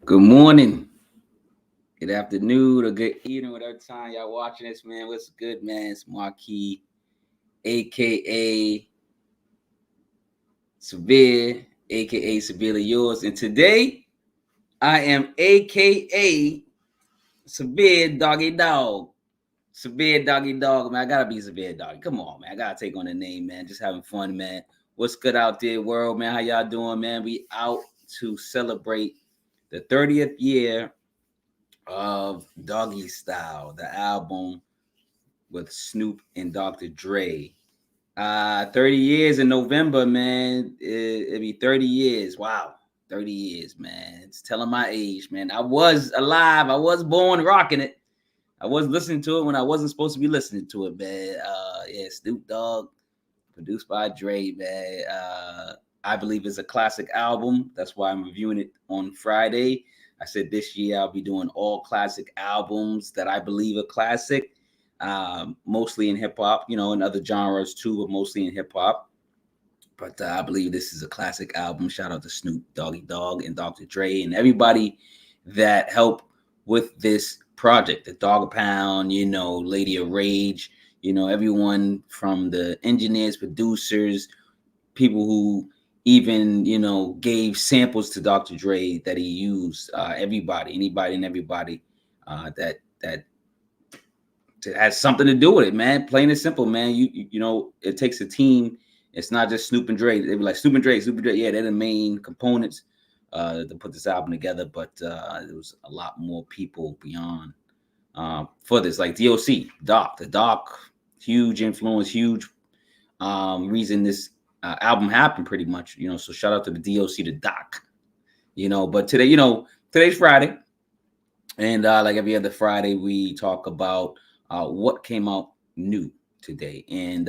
Good morning, good afternoon, or good evening, whatever time y'all watching this, man. What's good, man? It's Marquis, aka Severe, aka Severely Yours. And today I am aka Severe Doggy Dog. Severe Doggy Dog, man. I gotta be Severe Doggy. Come on, man. I gotta take on the name, man. Just having fun, man. What's good out there, world, man? How y'all doing, man? We out to celebrate the 30th year of Doggystyle, the album with Snoop and Dr. Dre. 30 years in November, man. It'd be 30 years. Wow. 30 years, man. It's telling my age, man. I was alive. I was born rocking it. I was listening to it when I wasn't supposed to be listening to it, man. Yeah, Snoop Dogg, produced by Dre, man. I believe it's a classic album. That's why I'm reviewing it on Friday. I said this year I'll be doing all classic albums that I believe are classic, mostly in hip hop, in other genres too, but mostly in hip hop. But I believe this is a classic album. Shout out to Snoop, Doggy Dogg, and Dr. Dre, and everybody that helped with this project. The Dogg Pound, Lady of Rage, everyone from the engineers, producers, people who even gave samples to Dr. Dre that he used. Anybody and everybody that has something to do with it, man. Plain and simple, man. It takes a team. It's not just Snoop and Dre. They were like Snoop and Dre. Yeah, they're the main components to put this album together. But there was a lot more people beyond for this, like DOC, the Doc, huge influence, huge reason this album happened pretty much, so shout out to the DOC, the Doc, but today, today's Friday, and like every other Friday, we talk about what came out new today, and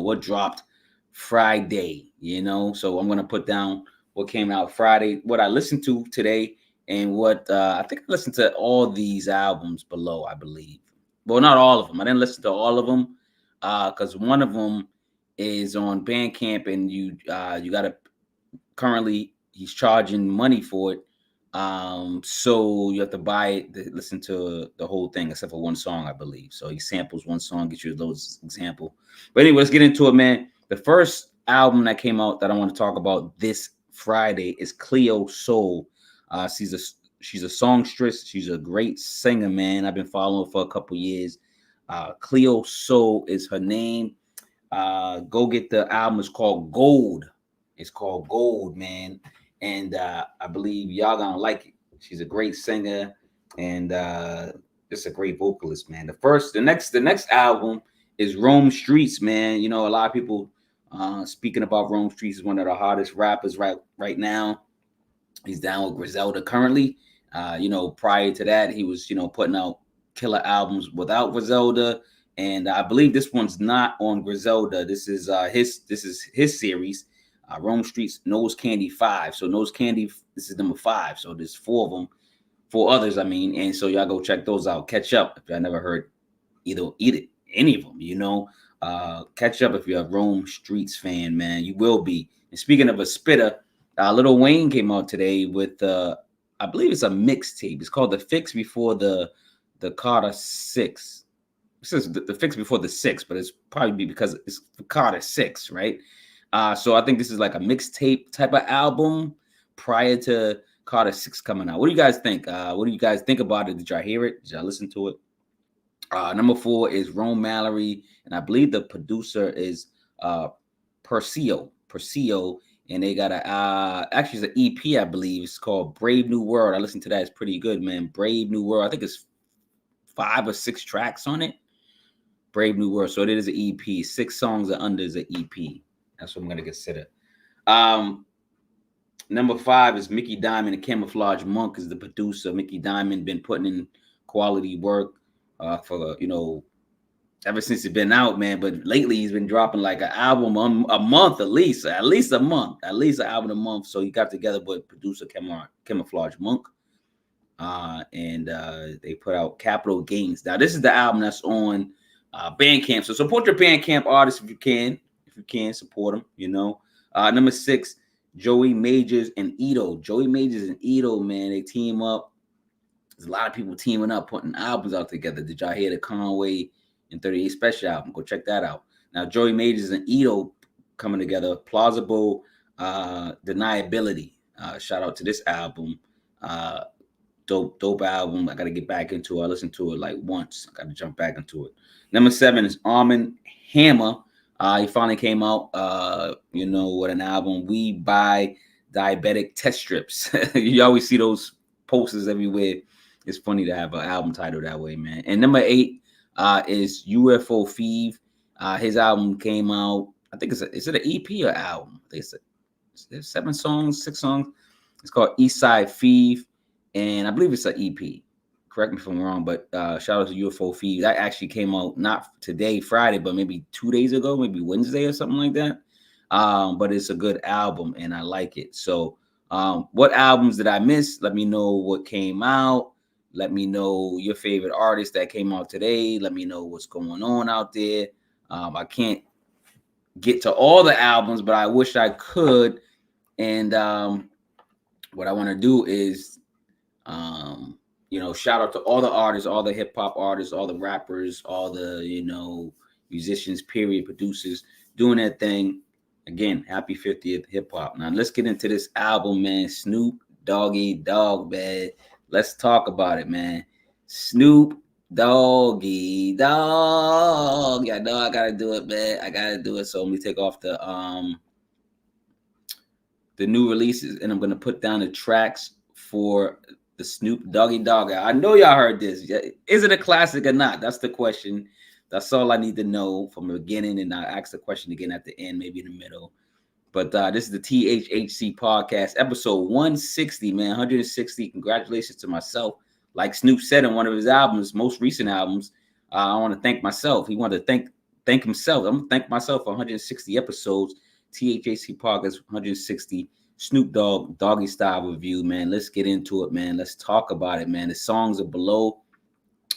what dropped Friday, so I'm going to put down what came out Friday, what I listened to today, and what I think I listened to all these albums below, I believe. Well, not all of them. I didn't listen to all of them because one of them is on Bandcamp, and you gotta currently he's charging money for it. So you have to buy it to listen to the whole thing, except for one song, I believe. So he samples one song, gets you those example. But anyway, let's get into it, man. The first album that came out that I want to talk about this Friday is Cleo Soul. She's a songstress. She's a great singer, man. I've been following her for a couple years. Cleo Soul is her name. Go get the album. It's called Gold. It's called Gold, man. And I believe y'all gonna like it. She's a great singer and just a great vocalist, man. The next album is Rome Streets, man. A lot of people speaking about Rome Streets is one of the hottest rappers right now. He's down with Griselda currently. Prior to that, he was putting out killer albums without Griselda. And I believe this one's not on Griselda. This is his series, Rome Streets Nose Candy 5. So Nose Candy, this is number 5. So there's 4 of them, 4 others, I mean. And so y'all go check those out. Catch up if y'all never heard any of them. Catch up if you're a Rome Streets fan, man. You will be. And speaking of a spitter, Lil Wayne came out today with I believe it's a mixtape. It's called The Fix Before the Carter 6. It says the Fix Before the 6, but it's probably because it's Carter 6, right? So I think this is like a mixtape type of album prior to Carter 6 coming out. What do you guys think? What do you guys think about it? Did y'all hear it? Did y'all listen to it? Number 4 is Rome Mallory, and I believe the producer is Perseo, and they got actually it's an EP, I believe. It's called Brave New World. I listened to that. It's pretty good, man. Brave New World. I think it's 5 or 6 tracks on it. Brave New World. So it is an EP. 6 songs are under the EP. That's what I'm gonna consider. Number 5 is Mickey Diamond. And Camouflage Monk is the producer. Mickey Diamond been putting in quality work for ever since it's been out, man. But lately he's been dropping like an album a month at least a month, at least an album a month. So he got together with producer Camouflage Monk. And they put out Capital Gains. Now this is the album that's on Bandcamp. So support your Bandcamp artists if you can support them. Number 6 Joey Majors and Ito. Joey Majors and Ito, man, they team up. There's a lot of people teaming up, putting albums out together. Did y'all hear the Conway and 38 Special album? Go check that out. Now, Joey Majors and Ito coming together. Plausible Deniability. Shout out to this album. Uh, dope album. I got to get back into it. I listened to it like once. I got to jump back into it. Number 7 is Armand Hammer. He finally came out, with an album. We Buy Diabetic Test Strips. You always see those posters everywhere. It's funny to have an album title that way, man. And number 8 is UFO Feeve. His album came out. I think is it an EP or album? I think it's 7 songs, 6 songs. It's called Eastside Feeve, and I believe it's an EP. Correct me if I'm wrong, but shout out to UFO Feeve. That actually came out not today, Friday, but maybe 2 days ago, maybe Wednesday or something like that. But it's a good album, and I like it. So, what albums did I miss? Let me know what came out. Let me know your favorite artist that came out today. Let me know what's going on out there. I can't get to all the albums, but I wish I could. And what I want to do is, shout out to all the artists, all the hip hop artists, all the rappers, all the, musicians, period, producers doing that thing. Again, happy 50th hip hop. Now let's get into this album, man. Snoop Dogg, man. Let's talk about it, man. Snoop Dogg. Yeah, no, I gotta do it, man. I gotta do it. So let me take off the new releases, and I'm gonna put down the tracks for the Snoop Dogg. I know y'all heard this. Is it a classic or not? That's the question. That's all I need to know from the beginning, and I'll ask the question again at the end, maybe in the middle. But this is the THHC podcast, episode 160, man, 160. Congratulations to myself. Like Snoop said in one of his albums, most recent albums, I want to thank myself. He wanted to thank himself. I'm going to thank myself for 160 episodes. THHC podcast, 160. Snoop Dogg, Doggystyle review, man. Let's get into it, man. Let's talk about it, man. The songs are below.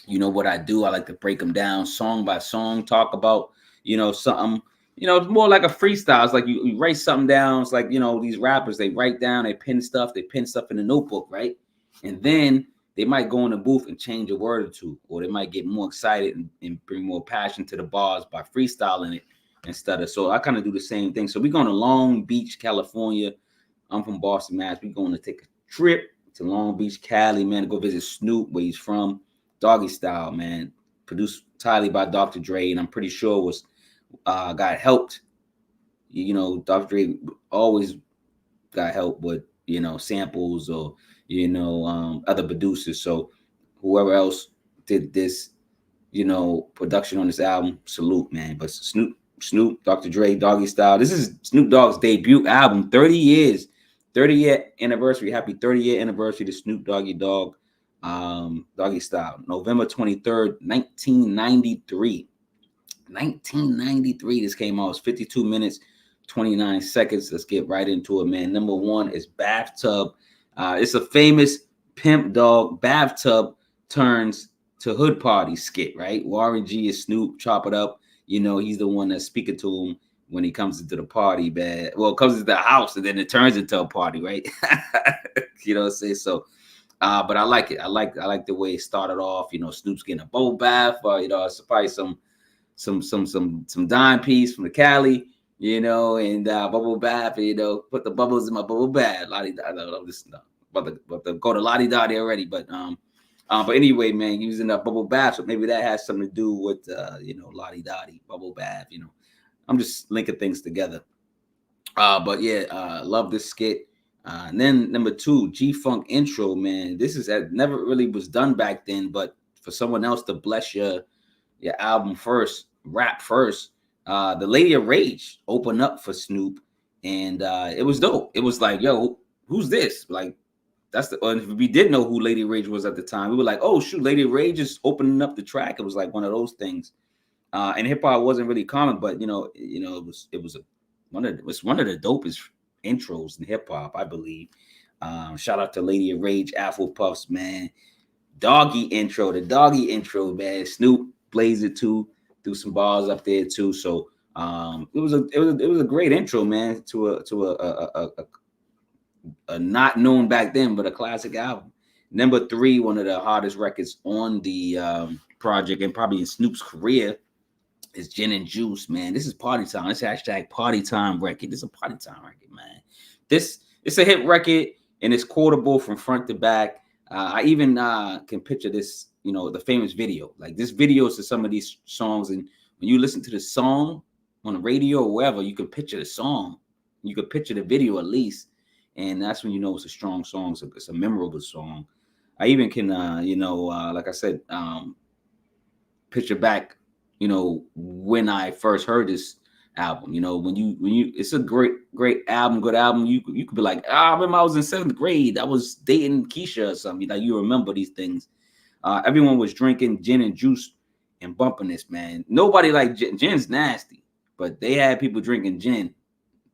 You know what I do? I like to break them down song by song, talk about, something. It's more like a freestyle. It's like you write something down. It's like, these rappers, they write down, they pin stuff in a notebook, right? And then they might go in the booth and change a word or two, or they might get more excited and bring more passion to the bars by freestyling it instead of. So I kind of do the same thing. So we're going to Long Beach, California. I'm from Boston, Mass. We're going to take a trip to Long Beach, Cali, man, to go visit Snoop, where he's from. Doggystyle, man, produced entirely by Dr. Dre, and I'm pretty sure was got helped. Dr. Dre always got help with samples or other producers. So whoever else did this, production on this album, salute, man. But Snoop, Dr. Dre, Doggystyle. This is Snoop Dogg's debut album, 30 years, 30th anniversary. Happy 30th anniversary to Snoop Dogg. Doggystyle, November 23rd, 1993. 1993, this came out. It's 52 minutes, 29 seconds. Let's get right into it, man. Number 1 is Bathtub. It's a famous Pimp Dog bathtub turns to hood party skit, right? Warren G is Snoop, chop it up. He's the one that's speaking to him when he comes into the party, man. Well, it comes into the house and then it turns into a party, right? You know what I'm saying? So but I like it. I like the way it started off. Snoop's getting a bubble bath. It's probably some dime piece from the Cali. And bubble bath. Put the bubbles in my bubble bath. About to go to Lottie Dottie already. But anyway, man, using that bubble bath. So maybe that has something to do with Lottie Dottie bubble bath. I'm just linking things together. But yeah, love this skit. And then number 2, G-Funk intro, man. This is never really was done back then, but for someone else to bless your album first, rap first, the Lady of Rage opened up for Snoop, and it was dope. It was like, yo, who's this? Like, that's if we did know who Lady Rage was at the time, we were like, oh shoot, Lady Rage is opening up the track. It was like one of those things. And hip hop wasn't really common, but it was one of the dopest intros in hip hop, I believe. Shout out to Lady of Rage, Afro Puffs, man. The doggy intro, man. Snoop plays it too, threw some bars up there too. So it was a great intro, man, to not known back then, but a classic album. Number 3, one of the hardest records on the project and probably in Snoop's career is Gin and Juice, man. This is party time. This hashtag party time record. This is a party time record, man. This it's a hit record and it's quotable from front to back. I even can picture this, the famous video. Like this videos to some of these songs, and when you listen to the song on the radio or wherever, you can picture the song. You can picture the video at least, and that's when you know it's a strong song. It's a memorable song. I even can, like I said, picture back, when I first heard this album. When you, it's a great album, good album. You could be like, I remember I was in 7th grade. I was dating Keisha or something. Like you remember these things. Everyone was drinking gin and juice and bumping this, man. Nobody liked gin. Gin's nasty, but they had people drinking gin.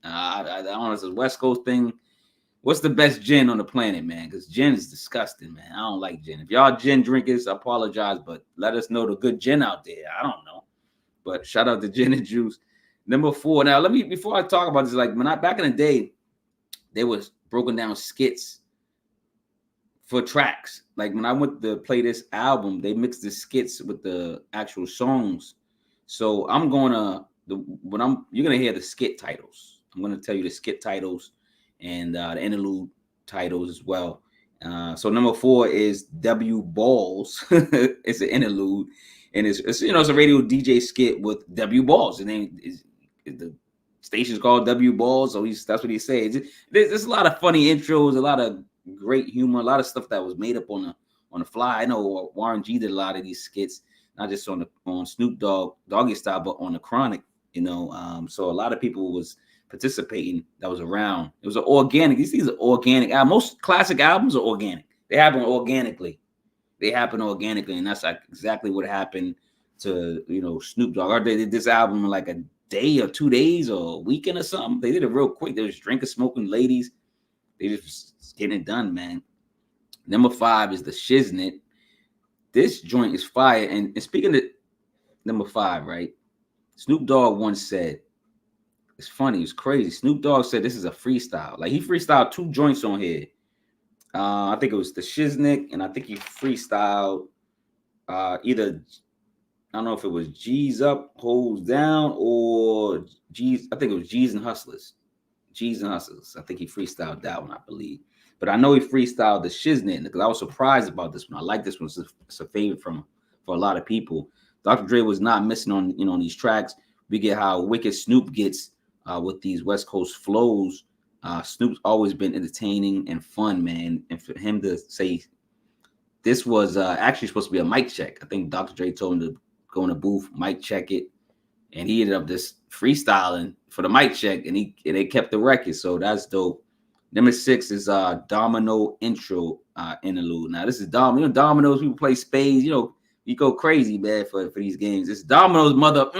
I don't know, it's a West Coast thing. What's the best gin on the planet, man? Because gin is disgusting, man. I don't like gin. If y'all gin drinkers, I apologize, but let us know the good gin out there. I don't know. But shout out to Gin and Juice. Number 4. Now, before I talk about this, like back in the day, there was broken down skits for tracks. Like when I went to play this album, they mixed the skits with the actual songs. So you're gonna hear the skit titles. I'm gonna tell you the skit titles and the interlude titles as well. So number 4 is W Balls. It's an interlude, and it's it's a radio DJ skit with W Balls. The name is the station's called W Balls, so that's what he says. There's a lot of funny intros, a lot of great humor, a lot of stuff that was made up on the fly. I know Warren G did a lot of these skits, not just on Snoop Dogg, Doggystyle, but on the Chronic. So a lot of people was participating that was around. It was an organic. These are organic. Most classic albums are organic. They happen organically. And that's like exactly what happened to Snoop Dogg. They did this album in like a day or 2 days or a weekend or something. They did it real quick. They was drinking, smoking ladies. They just getting it done, man. Number 5 is the Shiznit. This joint is fire. And speaking of number 5, right? Snoop Dogg once said, it's funny, it's crazy. Snoop Dogg said this is a freestyle. Like he freestyled 2 joints on here. I think it was the Shiznit, and I think he freestyled either, I don't know if it was G's Up, Hoes Down, or G's, I think it was G's and Hustlers. I think he freestyled that one, I believe. But I know he freestyled the Shiznit because I was surprised about this one. I like this one. It's a favorite for a lot of people. Dr. Dre was not missing on on these tracks. We get how wicked Snoop gets with these West Coast flows. Snoop's always been entertaining and fun, man. And for him to say this was actually supposed to be a mic check. I think Dr. Dre told him to go in the booth, mic check it, and he ended up just freestyling for the mic check, and they kept the record. So that's dope. Number 6 is Domino intro interlude. Now this is Dominoes. People play spades. You go crazy, man, for these games. It's Domino's mother,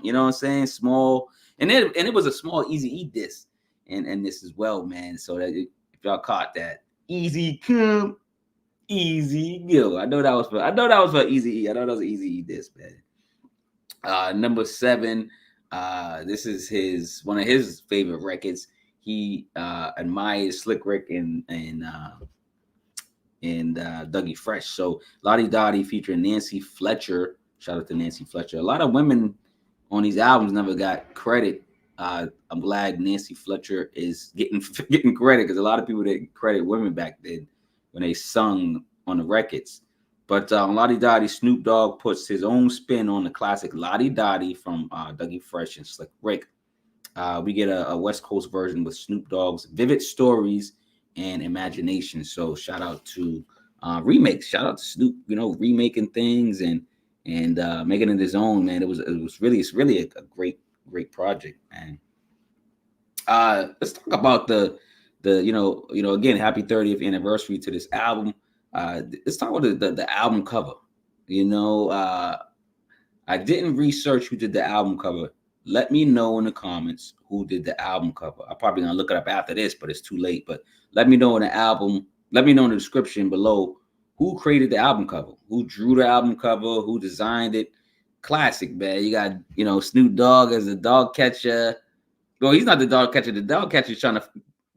you know what I'm saying? Small, and it was a small Eazy-E diss, and this as well, man. So that if y'all caught that, easy come, easy go. I know that was for Eazy-E. I know that was an Eazy-E diss, man. Number 7, this is one of his favorite records. He admires Slick Rick and Dougie Fresh. So Lottie Dottie featuring Nancy Fletcher. Shout out to Nancy Fletcher. A lot of women on these albums never got credit. I'm glad Nancy Fletcher is getting credit because a lot of people didn't credit women back then when they sung on the records. But Lottie Dottie, Snoop Dogg puts his own spin on the classic Lottie Dottie from Dougie Fresh and Slick Rick. We get a West Coast version with Snoop Dogg's Vivid Stories and Imagination. So shout out to remakes. Shout out to Snoop, remaking things and making it his own, man. It's really a great project, man. Let's talk about the again, happy 30th anniversary to this album. Let's talk about the album cover. I didn't research who did the album cover. Let me know in the comments who did the album cover. I'm probably gonna look it up after this, but it's too late. But let me know in the description below who created the album cover, who drew the album cover, who designed it. Classic, man. You got Snoop Dogg as the dog catcher. Well, he's not the dog catcher. The dog catcher is trying to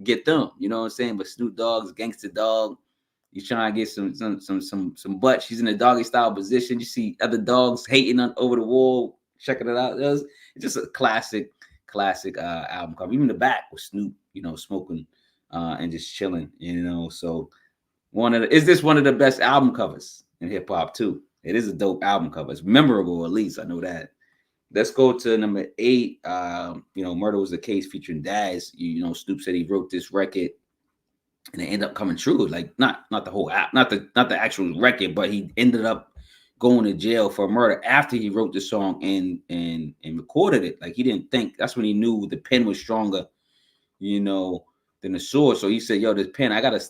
get them. You know what I'm saying? But Snoop Dogg's Gangsta Dog. He's trying to get some butt. She's in a doggy style position. You see other dogs hating on over the wall, checking it out. It's just a classic album cover. Even the back with Snoop, smoking and just chilling. So is this one of the best album covers in hip hop too? It is a dope album cover. It's memorable, at least I know that. Let's go to number 8. Murder Was the Case featuring Daz. Snoop said he wrote this record and it ended up coming true. Like not the whole app, not the actual record, but he ended up going to jail for murder after he wrote the song and recorded it. Like he didn't think. That's when he knew the pen was stronger, than the sword. So he said, "Yo, this pen, I gotta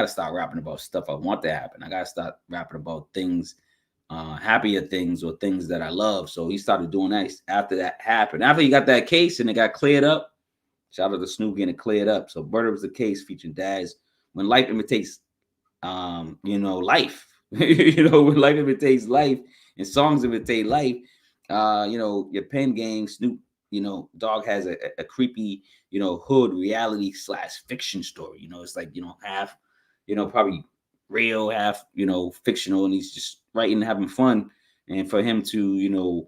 start rapping about stuff I want to happen. I gotta start rapping about things, happier things or things that I love." So he started doing that after that happened. After he got that case and it got cleared up. Shout out to Snoop getting it cleared up. So Murder Was the Case featuring Daz. When life imitates, life, when life imitates life and songs imitate life, your pen game, Snoop, Dogg has a creepy, hood reality / fiction story. It's like, half, probably real, half, fictional, and he's just writing and having fun. And for him to,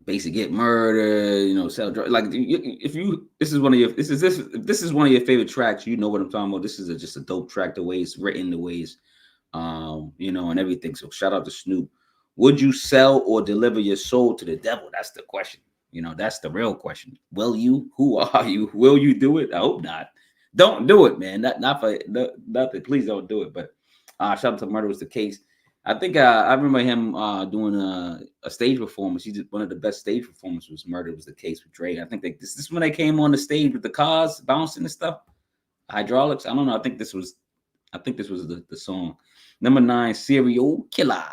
basically get murdered, sell drugs. Like if this is one of your favorite tracks, you know what I'm talking about. This is just a dope track, the way it's written, the ways, and everything. So shout out to Snoop. Would you sell or deliver your soul to the devil? That's the question. That's the real question. Will you? Who are you? Will you do it? I hope not. Don't do it, man. Not for nothing. Please don't do it. But shout out to Murder Was the Case. I think I remember him doing a stage performance. He did one of the best stage performances. Was Murder Was the Case with Dre. I think this is when they came on the stage with the cars bouncing and stuff, hydraulics. I don't know. I think this was the song. Number 9, Serial Killer,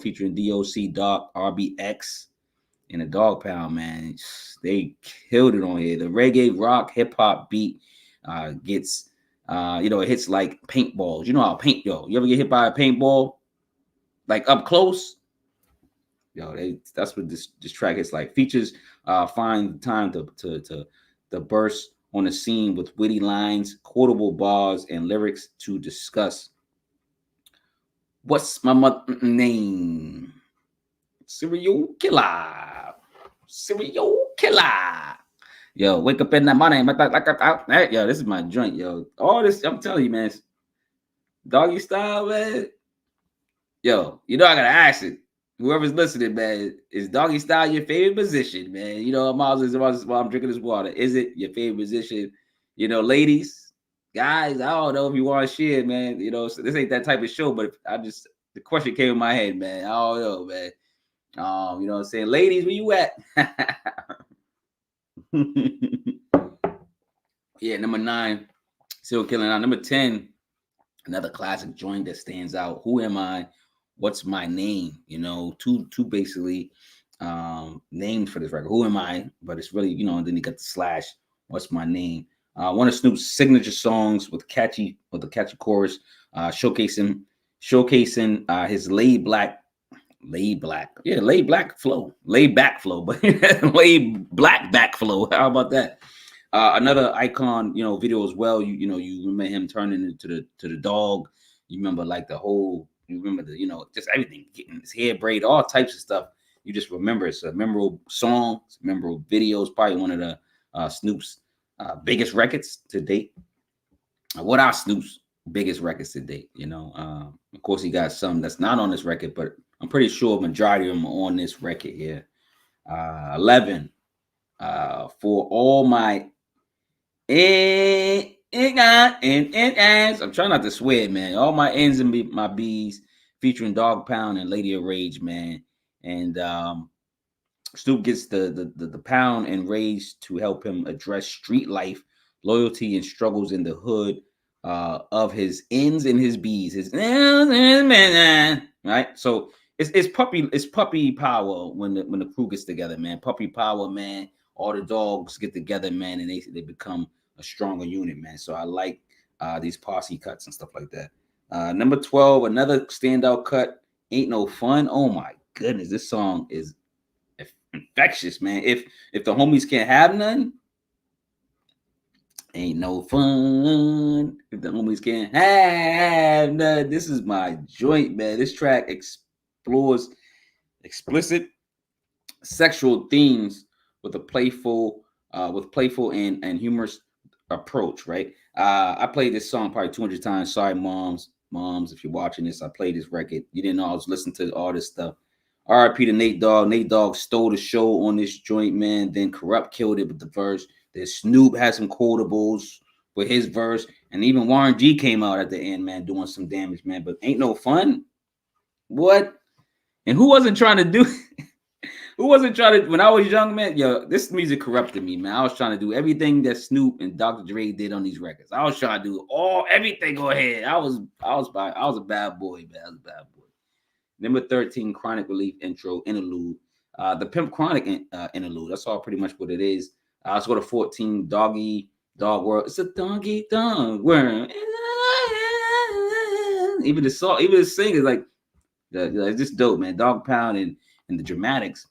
featuring DOC, Doc, RBX, and the Dog Pound. Man, they killed it on here. The reggae, rock, hip hop beat gets. It hits like paintballs. You know how you ever get hit by a paintball, like up close? That's what this track is like. Features find time to burst on the scene with witty lines, quotable bars, and lyrics to discuss. What's my mother name? Serial killer. Yo, wake up in the morning. Yo, this is my joint, yo. All this, I'm telling you, man. Doggystyle, man. Yo, I gotta ask it. Whoever's listening, man, is Doggystyle your favorite position, man? While I'm drinking this water, is it your favorite position? Ladies, guys, I don't know if you want to share, man. So this ain't that type of show, but the question came in my head, man. I don't know, man. You know what I'm saying? Ladies, where you at? Yeah, number 9, still killing out. Number 10, another classic joint that stands out. Who am I? What's my name? Two basically names for this record. Who am I? But it's really, and then you got the / what's my name? One of Snoop's signature songs with a catchy chorus, showcasing his laid back flow, but laid back flow. How about that? Another icon, video as well. You remember him turning into the dog. You remember you remember the, just everything, getting his hair braid, all types of stuff. You just remember it's a memorable song, it's a memorable videos. Probably one of the Snoop's biggest records to date. What are Snoop's biggest records to date? Of course, he got some that's not on this record, but I'm pretty sure a majority of them are on this record here. 11, for all my ends. I'm trying not to swear, man. All my ends and my B's, featuring Dog Pound and Lady of Rage, man. And Snoop gets the pound and rage to help him address street life, loyalty, and struggles in the hood of his ends and his B's. Right? So it's puppy power when the crew gets together, man. Puppy power, man. All the dogs get together, man, and they become a stronger unit, man. So I like these posse cuts and stuff like that. Number 12, another standout cut, Ain't No Fun. Oh my goodness, this song is infectious, man. If the homies can't have none, ain't no fun. If the homies can't have none, this is my joint, man. This track explores explicit sexual themes with a playful and humorous approach, right? I played this song probably 200 times. Sorry, moms, if you're watching this, I played this record. You didn't know I was listening to all this stuff. R.I.P. to Nate Dogg. Nate Dogg stole the show on this joint, man. Then Corrupt killed it with the verse. Then Snoop had some quotables with his verse. And even Warren G came out at the end, man, doing some damage, man. But ain't no fun. What? And who wasn't trying to do who wasn't trying to when I was young, man? Yo, this music corrupted me, man. I was trying to do everything that Snoop and Dr. Dre did on these records. I was trying to do everything go ahead. I was a bad boy, man. I was a bad boy. Number 13, Chronic Relief intro interlude. The Pimp Chronic interlude. That's all pretty much what it is. Let's go to 14, Dog World. It's a doggy dog world. Even the song, even the sing is like just dope, man. Dog Pound and the dramatics.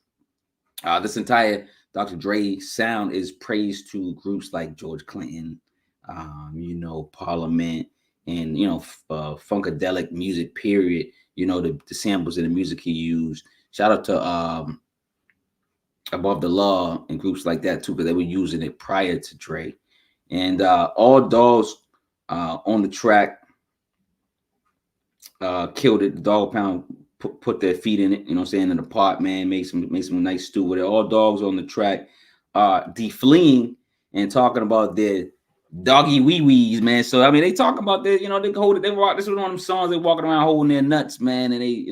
This entire Dr. Dre sound is praised to groups like George Clinton, Parliament, and funkadelic music. Period. The samples in the music he used. Shout out to Above the Law and groups like that too, because they were using it prior to Dre. And all dogs on the track killed it. The Dog Pound put their feet in it, in the pot, man, made some nice stew with it. All dogs on the track defleeing and talking about their doggy wee wees, man. So I mean, they talk about this, they hold it, they rock. This was one of them songs they walking around holding their nuts, man, and they,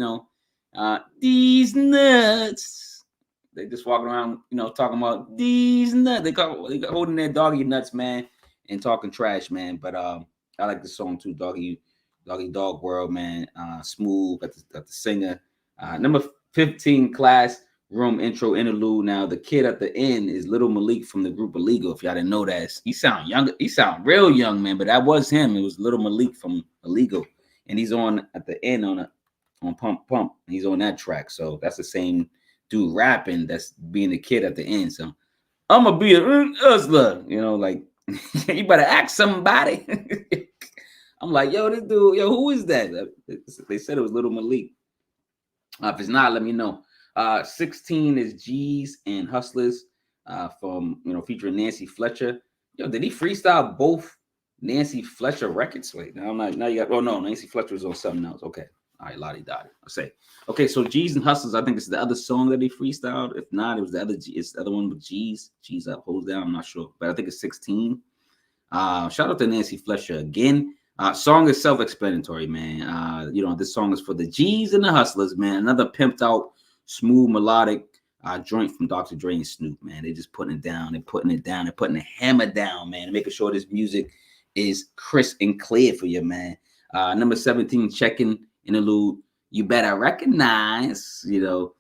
these nuts. They just walking around, talking about these nuts. They holding their doggy nuts, man, and talking trash, man. But I like the song too, Doggy Dog World, man. Smooth, got the singer. Number 15, Classroom intro interlude. Now the kid at the end is Little Malik from the group Illegal. If y'all didn't know that, he sound younger. He sound real young, man. But that was him. It was Little Malik from Illegal, and he's on at the end on Pump Pump. He's on that track, so that's the same dude rapping. That's being the kid at the end. So I'm gonna be a hustler, like you better ask somebody. I'm like, yo, this dude, who is that? They said it was Little Malik. If it's not, let me know. 16 is G's and Hustlers from, featuring Nancy Fletcher. Yo, did he freestyle both Nancy Fletcher records? Wait, now you got, no, Nancy Fletcher was on something else. Okay. All right, Lottie Dottie. I'll say. Okay, so G's and Hustlers, I think it's the other song that he freestyled. If not, it was it's the other one with G's. G's up, holds down, I'm not sure. But I think it's 16. Shout out to Nancy Fletcher again. Song is self-explanatory, man. This song is for the G's and the Hustlers, man. Another pimped out, smooth, melodic joint from Dr. Dre and Snoop, man. They just putting it down. They're putting it down. They're putting the hammer down, man. Making sure this music is crisp and clear for you, man. Number 17, Checking interlude. You better recognize, your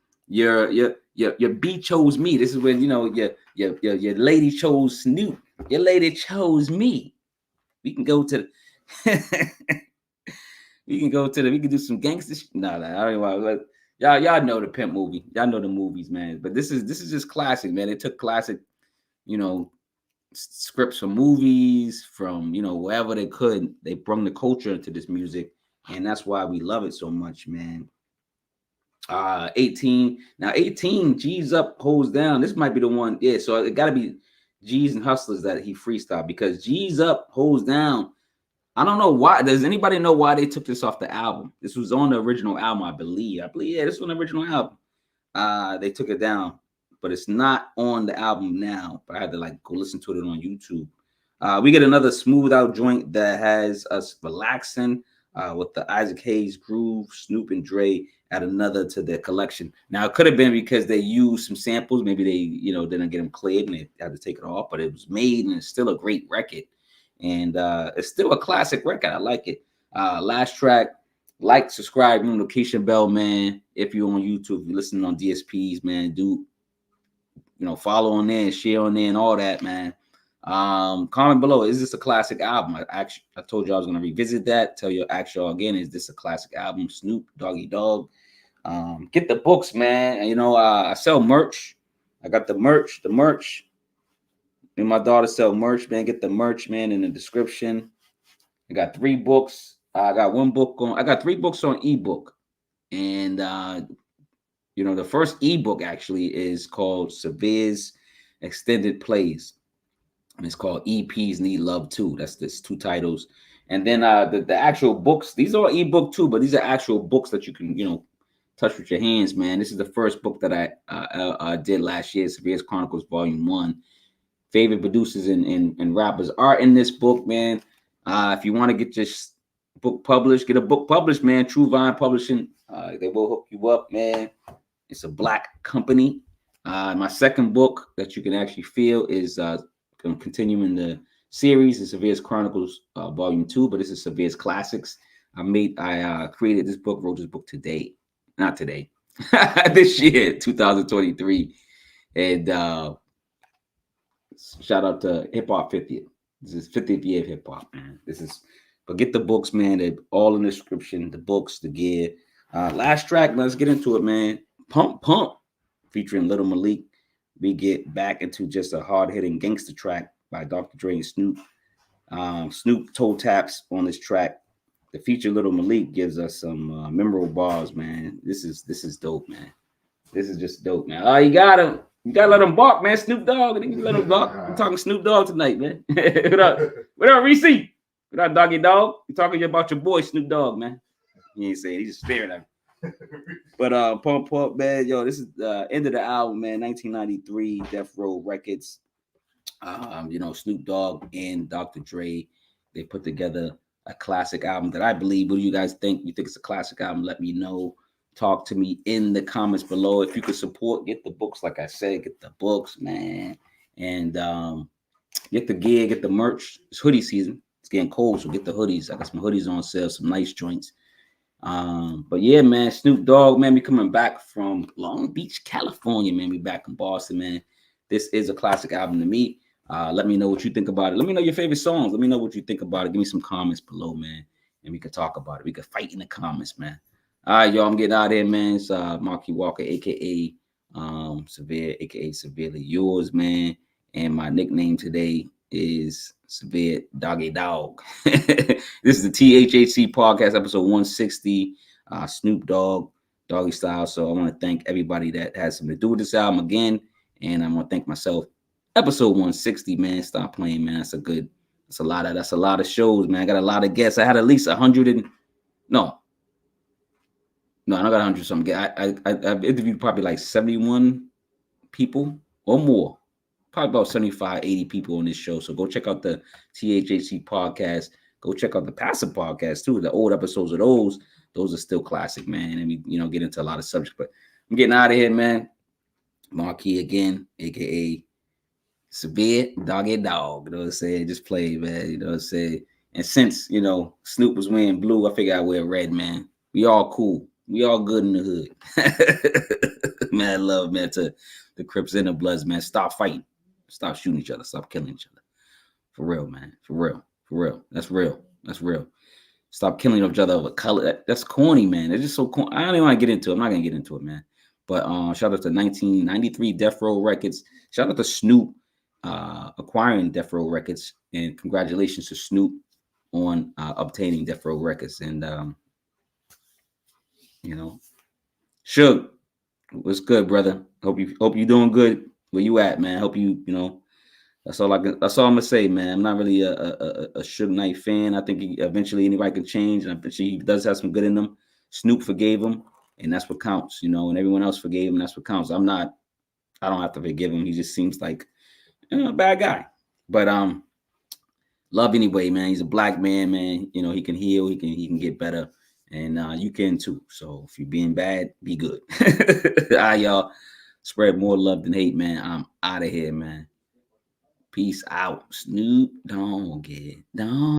B chose me. This is when your lady chose Snoop. Your lady chose me. We can go to we can do some gangster shit. No, I don't want y'all know the pimp movie. Y'all know the movies, man. But this is just classic, man. They took classic, scripts from movies, from wherever they could. They brought the culture into this music, and that's why we love it so much, man. 18. Now 18, G's up, holds down. This might be the one. Yeah, so it gotta be G's and Hustlers that he freestyled, because G's up, holds down. I don't know why. Does anybody know why they took this off the album? This was on the original album, I believe. Yeah, this was on the original album. They took it down, but it's not on the album now. But I had to go listen to it on YouTube. We get another smooth out joint that has us relaxing with the Isaac Hayes groove. Snoop and Dre add another to their collection. Now it could have been because they used some samples. Maybe they didn't get them cleared and they had to take it off. But it was made, and it's still a great record. And it's still a classic record. I like it. Last track, subscribe, notification bell, man. If you're on YouTube, if you're listening on DSPs, man, do follow on there, share on there, and all that, man. Comment below. Is this a classic album? I told you I was gonna revisit that. Ask y'all again. Is this a classic album? Snoop, Doggy Dogg. Get the books, man. I sell merch. I got the merch. And my daughter sell merch, man. Get the merch, man, in the description. I got 3 books. I got 3 books on ebook. And the first ebook actually is called Severe's Extended Plays. And it's called EPs Need Love Too. That's 2 titles. And then the actual books, these are ebook too, but these are actual books that you can, touch with your hands, man. This is the first book that I did last year, Severe's Chronicles Volume 1. Favorite producers and rappers are in this book, man. If you want to get your book published, get a book published, man. True Vine Publishing, they will hook you up, man. It's a Black company. My second book that you can actually feel is continuing the series is Severe's Chronicles Volume 2, but this is Severe's Classics. I created this book, wrote this book today, not today, this year, 2023, and shout out to Hip Hop 50th. This is 50th year of hip hop, man. But get the books, man. They're all in the description. The books, the gear. Last track, let's get into it, man. Pump, featuring Little Malik. We get back into just a hard-hitting gangster track by Dr. Dre and Snoop. Snoop toe taps on this track. The feature Little Malik gives us some memorable bars, man. This is dope, man. This is just dope, man. Oh, you gotta let him bark, man. Snoop Dogg, you let him bark. I'm talking Snoop Dogg tonight, man. What up, Reese? What up, Doggy Dog? You talking about your boy Snoop Dogg, man? He ain't saying. He's just staring at me. But Pump Up, man. Yo, this is the end of the album, man. 1993, Death Row Records. Snoop Dogg and Dr. Dre, they put together a classic album that I believe. What do you guys think? You think it's a classic album? Let me know. Talk to me in the comments below. If you could support, get the books. Like I said, get the books, man. And get the gear, get the merch. It's hoodie season. It's getting cold, so get the hoodies. I got some hoodies on sale, some nice joints. But yeah, man, Snoop Dogg, man, we coming back from Long Beach, California, man. We back in Boston, man. This is a classic album to me. Let me know what you think about it. Let me know your favorite songs. Let me know what you think about it. Give me some comments below, man, and we can talk about it. We can fight in the comments, man. All right, y'all, I'm getting out of here, man. It's Marky Walker, aka Severe, aka Severely Yours, man. And my nickname today is Severe Doggy Dog. This is the THHC podcast, episode 160. Snoop Dogg, Doggystyle. So I want to thank everybody that has something to do with this album again, and I want to thank myself. Episode 160, man. Stop playing, man. That's a lot of shows, man. I got a lot of guests. I had at least 100 and no, I don't got 100 something. I've interviewed probably like 71 people or more. Probably about 75, 80 people on this show. So go check out the THHC podcast. Go check out the Passive podcast too. The old episodes of those are still classic, man. And we, get into a lot of subjects. But I'm getting out of here, man. Marquis again, aka Severe Doggy Dog. You know what I'm saying? Just play, man. You know what I'm saying? And since Snoop was wearing blue, I figured I'd wear red, man. We all cool. We all good in the hood. Man, love, man, to the Crips and the Bloods, man. Stop fighting. Stop shooting each other. Stop killing each other. For real, man. For real. That's real. Stop killing each other over color. That's corny, man. It's just so corny. I don't even want to get into it. I'm not going to get into it, man. But shout out to 1993 Death Row Records. Shout out to Snoop acquiring Death Row Records. And congratulations to Snoop on obtaining Death Row Records. And, Suge, what's good, brother? Hope you doing good. Where you at, man? Hope you, that's all I'm gonna say, man. I'm not really a Suge Knight fan. I think eventually anybody can change, and I bet he does have some good in him. Snoop forgave him, and that's what counts, and everyone else forgave him. That's what counts. I don't have to forgive him. He just seems like a bad guy. But love anyway, man. He's a black man, man. He can heal. He can get better. And you can too. So if you're being bad, be good. All right, y'all. Spread more love than hate, man. I'm out of here, man. Peace out. Snoop Dogg.